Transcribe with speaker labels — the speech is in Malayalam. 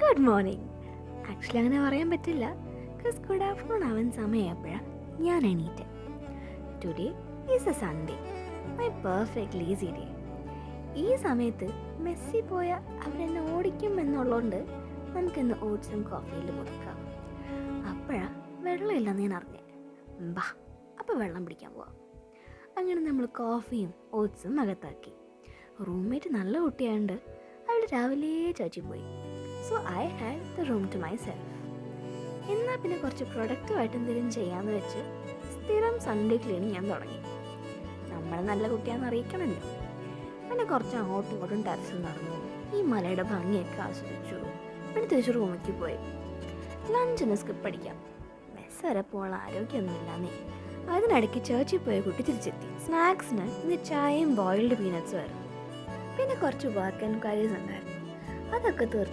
Speaker 1: Good morning. ആക്ച്വലി അങ്ങനെ പറയാൻ പറ്റില്ല, ബിക്കോസ് ഗുഡ് ആഫ്റ്റർനൂൺ ആവാൻ സമയമായപ്പോഴാണ് ഞാൻ എണീറ്റ്. Today is a Sunday, my perfect lazy day. ഈ സമയത്ത് മെസ്സി പോയ അവരെന്നെ ഓടിക്കും എന്നുള്ളതുകൊണ്ട് നമുക്കിന്ന് ഓട്സും കോഫിയിലും മുടക്കാം. അപ്പോഴാണ് വെള്ളമില്ലെന്ന് ഞാൻ അറിഞ്ഞേ. ബാ, അപ്പോൾ വെള്ളം പിടിക്കാൻ പോവാം. അങ്ങനെ നമ്മൾ കോഫിയും ഓട്സും അകത്താക്കി. റൂംമേറ്റ് നല്ല കുട്ടിയായതുകൊണ്ട് അവൾ രാവിലെ ചാച്ചിപ്പോയി. So I had the room to myself. എന്നാൽ പിന്നെ കുറച്ച് പ്രൊഡക്റ്റീവായിട്ട് എന്തെങ്കിലും ചെയ്യാമെന്ന് വെച്ച് സ്ഥിരം സൺഡേ ക്ലീനിങ് ഞാൻ തുടങ്ങി. നമ്മൾ നല്ല കുട്ടിയാണെന്ന് അറിയിക്കണമല്ലോ. പിന്നെ കുറച്ച് അങ്ങോട്ടും ഇങ്ങോട്ടും ടെറസിൽ നടന്നു, ഈ മലയുടെ ഭംഗിയൊക്കെ ആസ്വദിച്ചു. പിന്നെ തിരിച്ച് റൂമിലേക്ക് പോയി. ലഞ്ചിന് സ്കിപ്പ് അടിക്കാം, മെസ്സ് വരെ പോകാൻ ആരോഗ്യമൊന്നുമില്ലാന്നേ. അതിനിടയ്ക്ക് ചേർച്ചിൽ പോയ കുട്ടി തിരിച്ചെത്തി. സ്നാക്സിന് ഇന്ന് ചായയും ബോയിൽഡ് പീനട്സും ആയിരുന്നു. പിന്നെ കുറച്ച് വർക്ക് ആൻഡ് ക്വയറീസ് ഉണ്ടായിരുന്നു, അതൊക്കെ തീർത്ത്